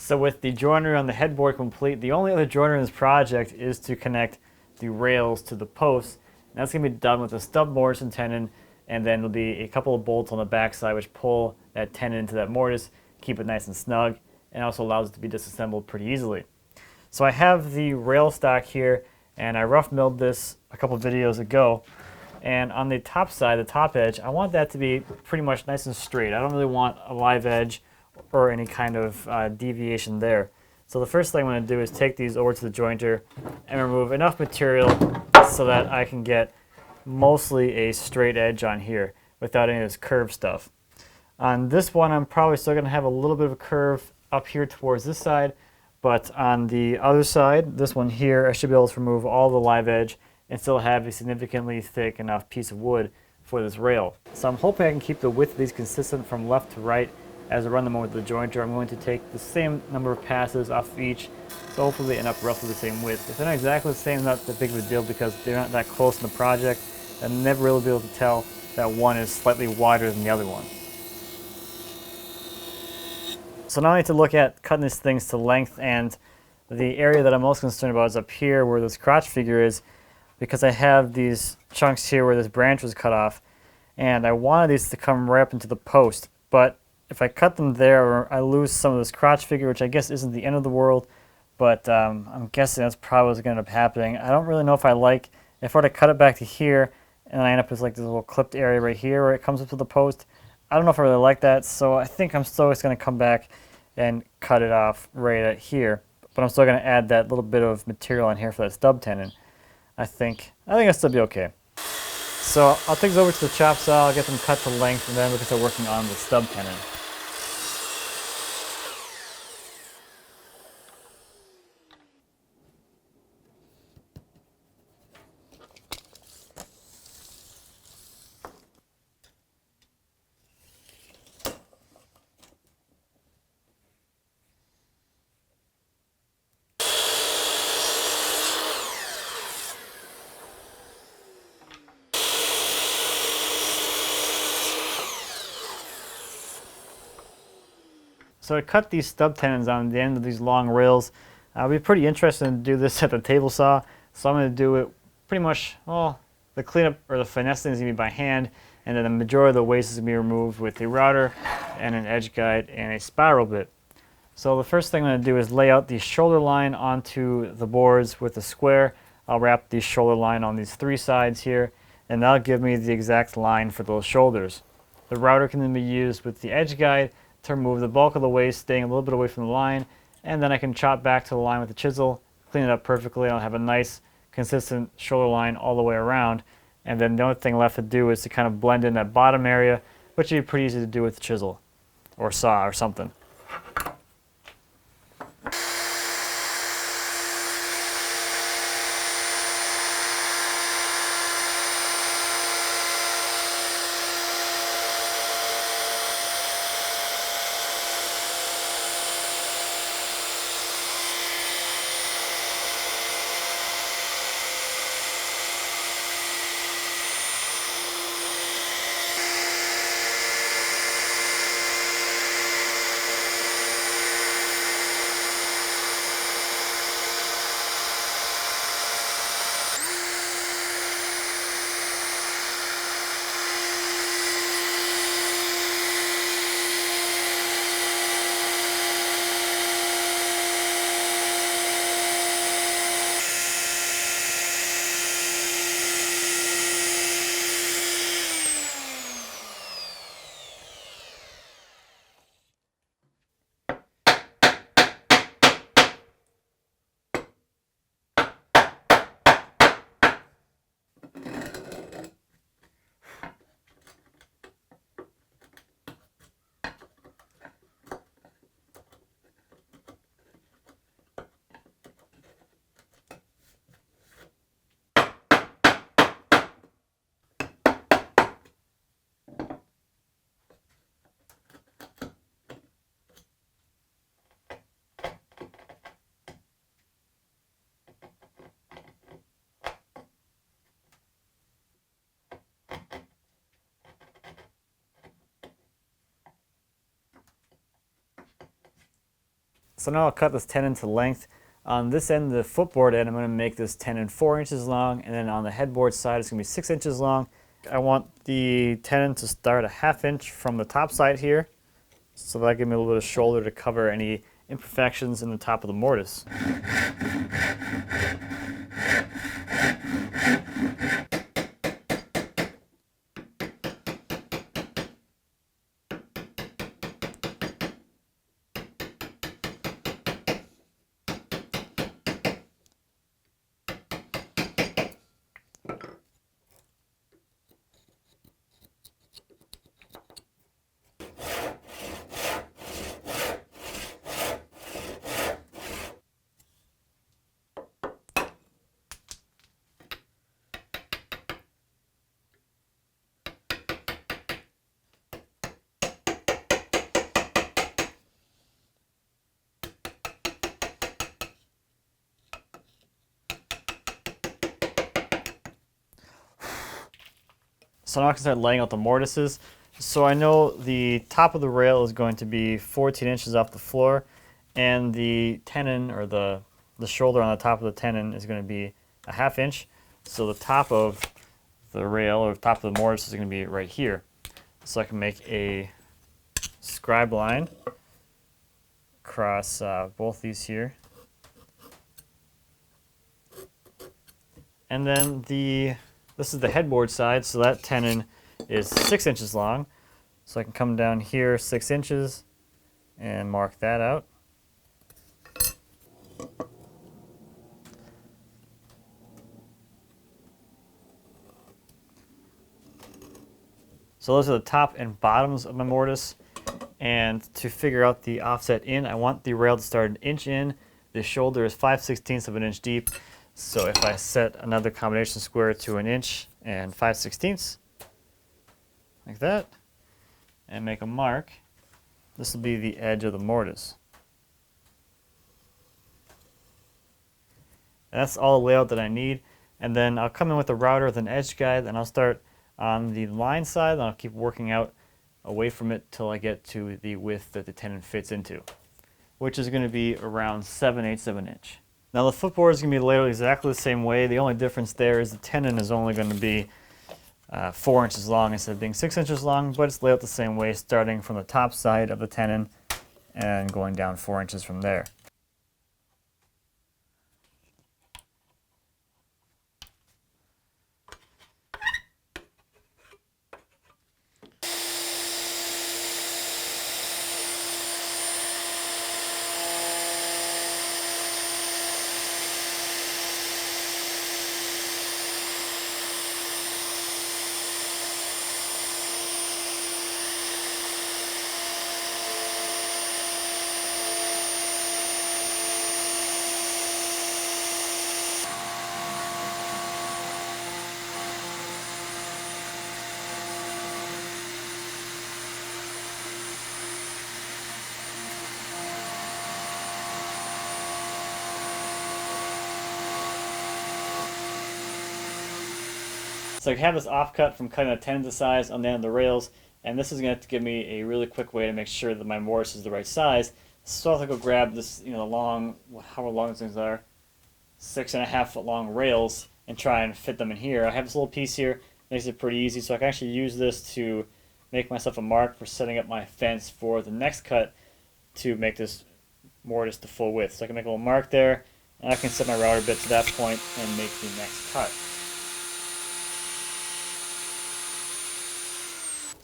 So with the joinery on the headboard complete, the only other joinery in this project is to connect the rails to the posts. And that's going to be done with a stub mortise and tenon, and then there'll be a couple of bolts on the back side which pull that tenon into that mortise, keep it nice and snug, and also allows it to be disassembled pretty easily. So I have the rail stock here, and I rough milled this a couple videos ago. And on the top side, the top edge, I want that to be pretty much nice and straight. I don't really want a live edge or any kind of deviation there. So the first thing I'm going to do is take these over to the jointer and remove enough material so that I can get mostly a straight edge on here without any of this curved stuff. On this one, I'm probably still going to have a little bit of a curve up here towards this side, but on the other side, this one here, I should be able to remove all the live edge and still have a significantly thick enough piece of wood for this rail. So I'm hoping I can keep the width of these consistent from left to right as I run them over the jointer. I'm going to take the same number of passes off of each, so hopefully they end up roughly the same width. If they're not exactly the same, it's not that big of a deal because they're not that close in the project. I'll never really be able to tell that one is slightly wider than the other one. So now I need to look at cutting these things to length, and the area that I'm most concerned about is up here where this crotch figure is, because I have these chunks here where this branch was cut off, and I wanted these to come right up into the post. But if I cut them there, I lose some of this crotch figure, which I guess isn't the end of the world, but I'm guessing that's probably what's going to end up happening. I don't really know if I like, if I were to cut it back to here, and I end up with like this little clipped area right here where it comes up to the post, I don't know if I really like that, so I think I'm still just going to come back and cut it off right at here. But I'm still going to add that little bit of material on here for that stub tenon. I think I'll still be okay. So I'll take these over to the chop saw, I'll get them cut to length, and then we can start working on the stub tenon. So I cut these stub tenons on the end of these long rails. I'll be pretty interested to do this at the table saw, so I'm going to do it pretty much, well, the cleanup or the finessing is going to be by hand, and then the majority of the waste is going to be removed with a router and an edge guide and a spiral bit. So the first thing I'm going to do is lay out the shoulder line onto the boards with a square. I'll wrap the shoulder line on these three sides here, and that'll give me the exact line for those shoulders. The router can then be used with the edge guide to remove the bulk of the waste, staying a little bit away from the line, and then I can chop back to the line with the chisel, clean it up perfectly, and I'll have a nice consistent shoulder line all the way around. And then the only thing left to do is to kind of blend in that bottom area, which would be pretty easy to do with the chisel or saw or something. So now I'll cut this tenon to length. On this end, the footboard end, I'm going to make this tenon 4 inches long, and then on the headboard side, it's going to be 6 inches long. I want the tenon to start a 1/2 inch from the top side here, so that gives me a little bit of shoulder to cover any imperfections in the top of the mortise. So now I can start laying out the mortises. So I know the top of the rail is going to be 14 inches off the floor, and the tenon, or the shoulder on the top of the tenon, is going to be a 1/2 inch. So the top of the rail, or top of the mortise, is going to be right here. So I can make a scribe line across both these here. And then this is the headboard side, so that tenon is 6 inches long. So I can come down here 6 inches and mark that out. So those are the top and bottoms of my mortise. And to figure out the offset in, I want the rail to start 1 inch in. The shoulder is 5/16 of an inch deep. So if I set another combination square to 1 inch and 5/16, like that, and make a mark, this will be the edge of the mortise. And that's all the layout that I need. And then I'll come in with a router with an edge guide, and I'll start on the line side, and I'll keep working out away from it till I get to the width that the tenon fits into, which is going to be around 7/8 of an inch. Now the footboard is going to be laid out exactly the same way. The only difference there is the tenon is only going to be 4 inches long instead of being 6 inches long, but it's laid out the same way, starting from the top side of the tenon and going down 4 inches from there. So I have this offcut from cutting the tenon to size on the end of the rails, and this is going to give me a really quick way to make sure that my mortise is the right size. So I'll have to go grab this, the long, however long these things are, 6.5 foot long rails, and try and fit them in here. I have this little piece here, makes it pretty easy, so I can actually use this to make myself a mark for setting up my fence for the next cut to make this mortise to full width. So I can make a little mark there, and I can set my router bit to that point and make the next cut.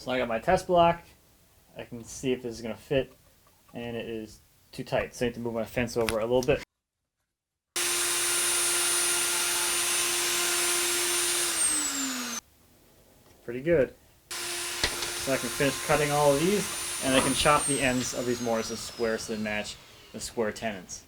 So I got my test block. I can see if this is going to fit, and it is too tight, so I need to move my fence over a little bit. Pretty good. So I can finish cutting all of these, and I can chop the ends of these mortises square so they match the square tenons.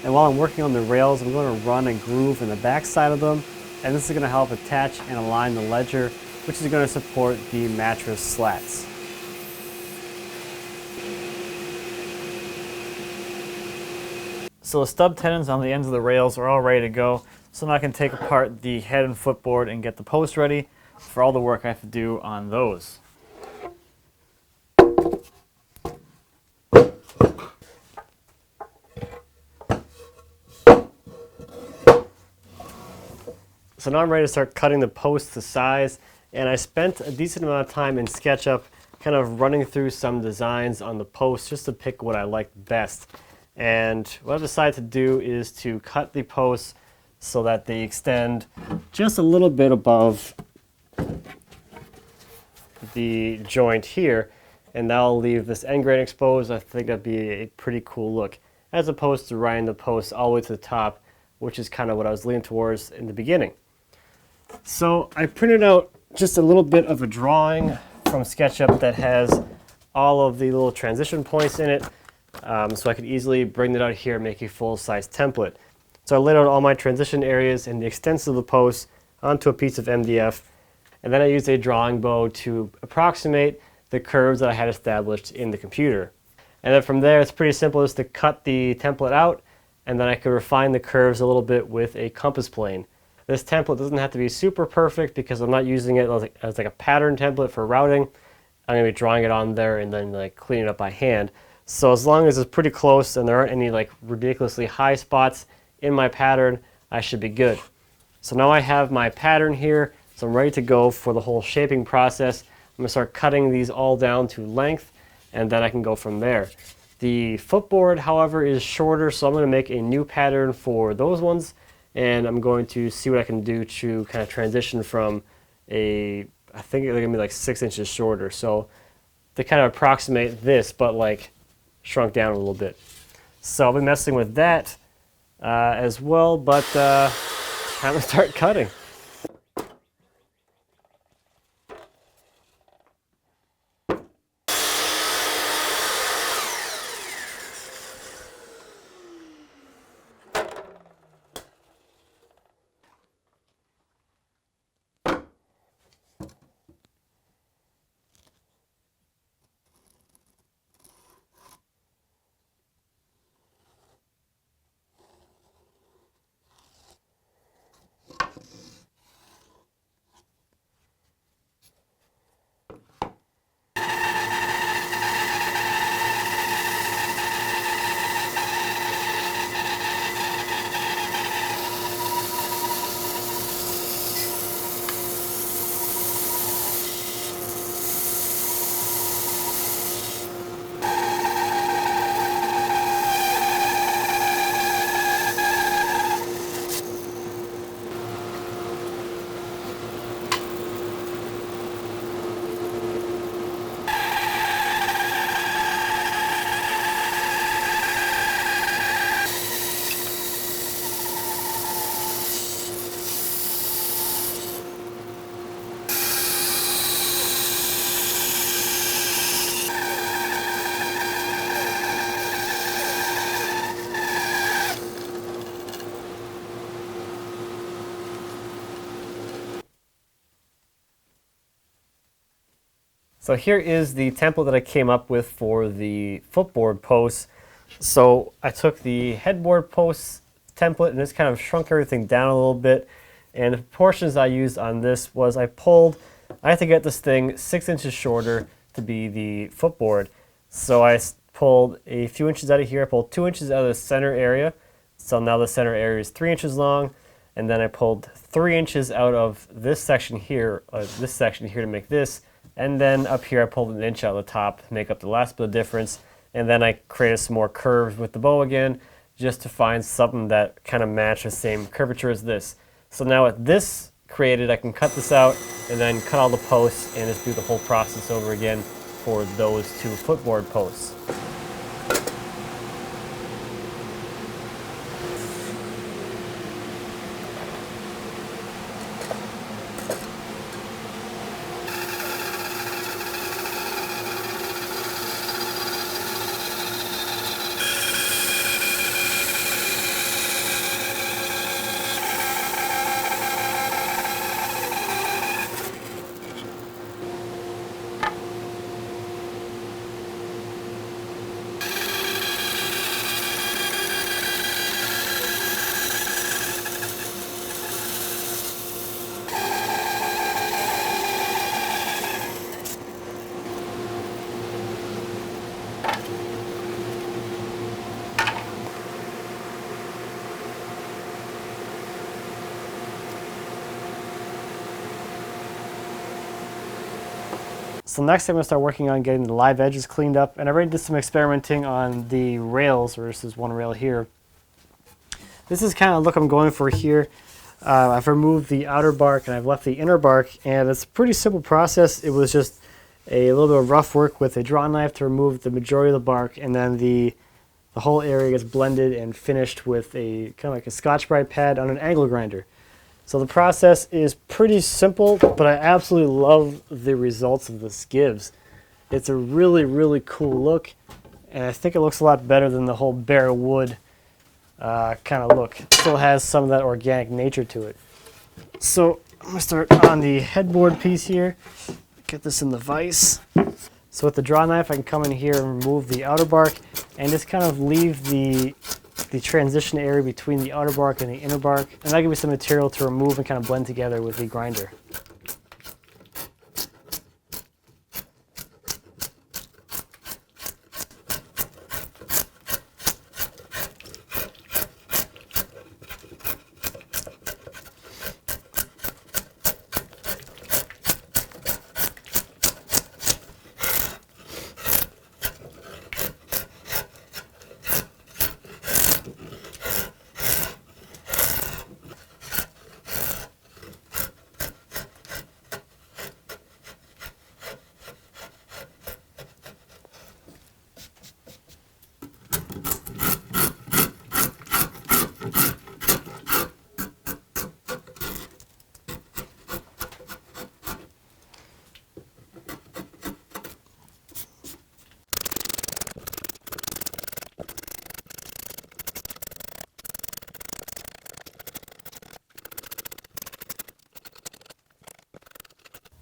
And while I'm working on the rails, I'm going to run a groove in the back side of them, and this is going to help attach and align the ledger, which is going to support the mattress slats. So the stub tenons on the ends of the rails are all ready to go. So now I can take apart the head and footboard and get the post ready for all the work I have to do on those. So now I'm ready to start cutting the posts to size, and I spent a decent amount of time in SketchUp kind of running through some designs on the posts just to pick what I liked best. And what I've decided to do is to cut the posts so that they extend just a little bit above the joint here, and that'll leave this end grain exposed. I think that'd be a pretty cool look, as opposed to running the posts all the way to the top, which is kind of what I was leaning towards in the beginning. So I printed out just a little bit of a drawing from SketchUp that has all of the little transition points in it, so I could easily bring that out here and make a full-size template. So I laid out all my transition areas and the extents of the posts onto a piece of MDF, and then I used a drawing bow to approximate the curves that I had established in the computer. And then from there, it's pretty simple just to cut the template out, and then I could refine the curves a little bit with a compass plane. This template doesn't have to be super perfect because I'm not using it as like a pattern template for routing. I'm going to be drawing it on there and then like cleaning it up by hand. So as long as it's pretty close and there aren't any like ridiculously high spots in my pattern, I should be good. So now I have my pattern here, so I'm ready to go for the whole shaping process. I'm going to start cutting these all down to length, and then I can go from there. The footboard, however, is shorter, so I'm going to make a new pattern for those ones, and I'm going to see what I can do to kind of transition from I think they're going to be like 6 inches shorter. So they kind of approximate this, but like shrunk down a little bit. So I'll be messing with that as well, but time to start cutting. So here is the template that I came up with for the footboard posts. So I took the headboard posts template and just kind of shrunk everything down a little bit. And the proportions I used on this was I had to get this thing 6 inches shorter to be the footboard. So I pulled a few inches out of here. I pulled 2 inches out of the center area. So now the center area is 3 inches long. And then I pulled 3 inches out of this section here to make this. And then up here I pulled an inch out of the top to make up the last bit of difference. And then I created some more curves with the bow again, just to find something that kind of matched the same curvature as this. So now with this created, I can cut this out and then cut all the posts and just do the whole process over again for those two footboard posts. So next I'm going to start working on getting the live edges cleaned up, and I already did some experimenting on the rails, or this is one rail here. This is kind of the look I'm going for here. I've removed the outer bark and I've left the inner bark, and it's a pretty simple process. It was just a little bit of rough work with a draw knife to remove the majority of the bark, and then the whole area gets blended and finished with a kind of like a Scotch-Brite pad on an angle grinder. So the process is pretty simple, but I absolutely love the results that this gives. It's a really, really cool look, and I think it looks a lot better than the whole bare wood kind of look. It still has some of that organic nature to it. So I'm going to start on the headboard piece here, get this in the vise. So with the draw knife I can come in here and remove the outer bark and just kind of leave the transition area between the outer bark and the inner bark, and that'll give me some material to remove and kind of blend together with the grinder.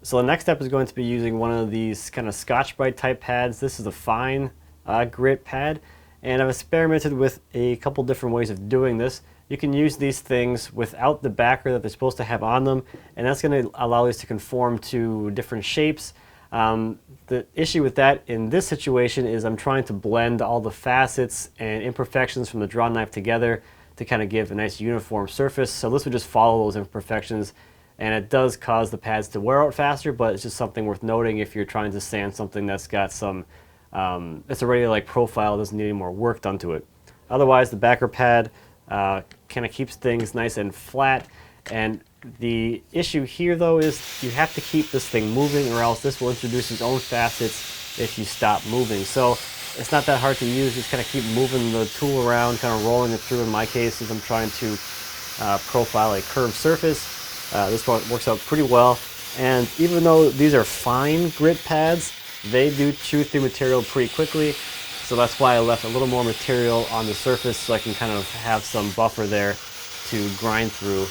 So the next step is going to be using one of these kind of Scotch-Brite type pads. This is a fine grit pad, and I've experimented with a couple different ways of doing this. You can use these things without the backer that they're supposed to have on them, and that's going to allow these to conform to different shapes. The issue with that in this situation is I'm trying to blend all the facets and imperfections from the draw knife together to kind of give a nice uniform surface. So this would just follow those imperfections, and it does cause the pads to wear out faster, but it's just something worth noting if you're trying to sand something that's got some, it's already like profile, doesn't need any more work done to it. Otherwise, the backer pad kind of keeps things nice and flat, and the issue here though is you have to keep this thing moving, or else this will introduce its own facets if you stop moving. So it's not that hard to use, just kind of keep moving the tool around, kind of rolling it through. In my case, as I'm trying to profile a curved surface. This one works out pretty well, and even though these are fine grit pads, they do chew through material pretty quickly, so that's why I left a little more material on the surface so I can kind of have some buffer there to grind through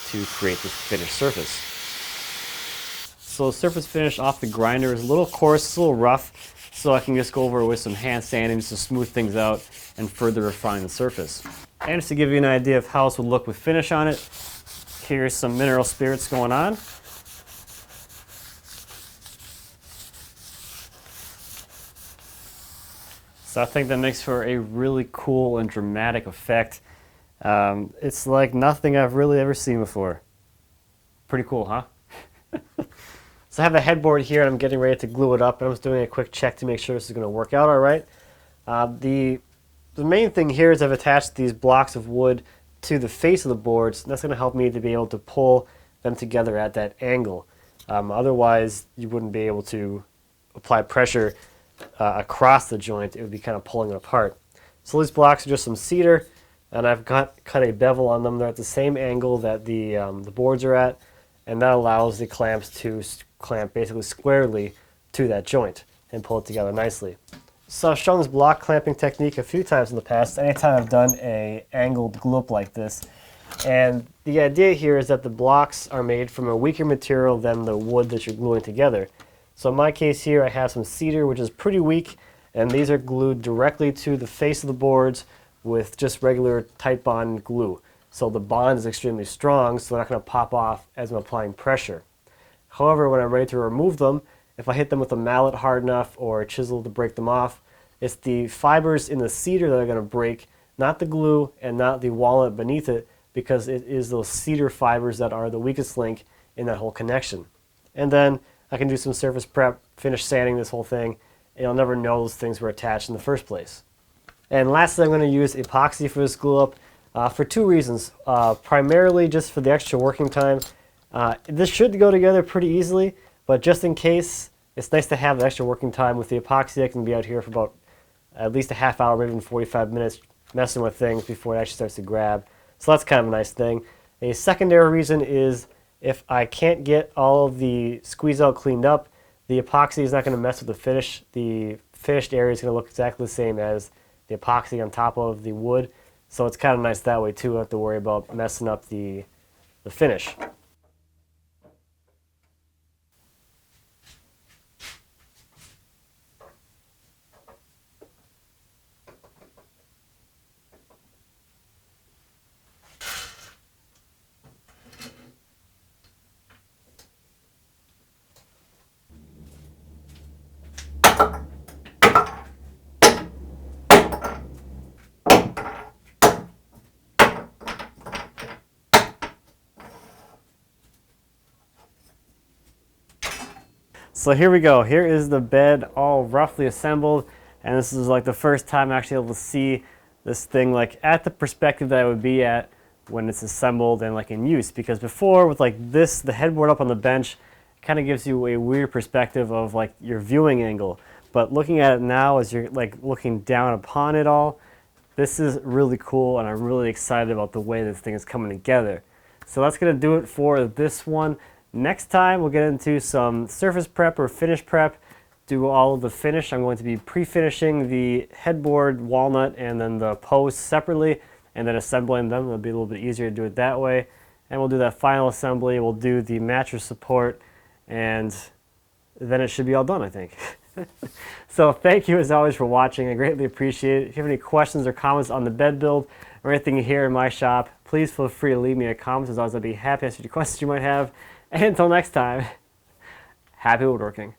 to create this finished surface. So the surface finish off the grinder is a little coarse, it's a little rough, so I can just go over it with some hand sanding just to smooth things out and further refine the surface. And just to give you an idea of how this would look with finish on it, here's some mineral spirits going on. So I think that makes for a really cool and dramatic effect. It's like nothing I've really ever seen before. Pretty cool, huh? So I have the headboard here and I'm getting ready to glue it up, and I was doing a quick check to make sure this is going to work out all right. The main thing here is I've attached these blocks of wood to the face of the boards. That's going to help me to be able to pull them together at that angle. Otherwise, you wouldn't be able to apply pressure across the joint. It would be kind of pulling it apart. So these blocks are just some cedar, and I've cut a bevel on them. They're at the same angle that the boards are at, and that allows the clamps to clamp basically squarely to that joint and pull it together nicely. So I've shown this block clamping technique a few times in the past, anytime I've done a angled glue up like this. And the idea here is that the blocks are made from a weaker material than the wood that you're gluing together. So in my case here I have some cedar, which is pretty weak, and these are glued directly to the face of the boards with just regular tight bond glue. So the bond is extremely strong, so they're not going to pop off as I'm applying pressure. However, when I'm ready to remove them, if I hit them with a mallet hard enough or a chisel to break them off, it's the fibers in the cedar that are going to break, not the glue and not the walnut beneath it, because it is those cedar fibers that are the weakest link in that whole connection. And then I can do some surface prep, finish sanding this whole thing, and you'll never know those things were attached in the first place. And lastly, I'm going to use epoxy for this glue up for two reasons. Primarily just for the extra working time. This should go together pretty easily, but just in case, it's nice to have the extra working time. With the epoxy, I can be out here for about at least a half hour, maybe even 45 minutes, messing with things before it actually starts to grab. So that's kind of a nice thing. A secondary reason is if I can't get all of the squeeze out cleaned up, the epoxy is not going to mess with the finish. The finished area is going to look exactly the same as the epoxy on top of the wood. So it's kind of nice that way too. I don't have to worry about messing up the finish. So here we go. Here is the bed all roughly assembled, and this is like the first time I'm actually able to see this thing like at the perspective that it would be at when it's assembled and like in use. Because before with like this, the headboard up on the bench kind of gives you a weird perspective of like your viewing angle. But looking at it now as you're like looking down upon it all, this is really cool, and I'm really excited about the way this thing is coming together. So that's going to do it for this one. Next time we'll get into some surface prep or finish prep, do all of the finish. I'm going to be pre-finishing the headboard, walnut, and then the posts separately, and then assembling them. It'll be a little bit easier to do it that way. And we'll do that final assembly. We'll do the mattress support, and then it should be all done, I think. So thank you as always for watching. I greatly appreciate it. If you have any questions or comments on the bed build or anything here in my shop, please feel free to leave me a comment. As always, I'd be happy to answer any questions you might have. And until next time, happy woodworking.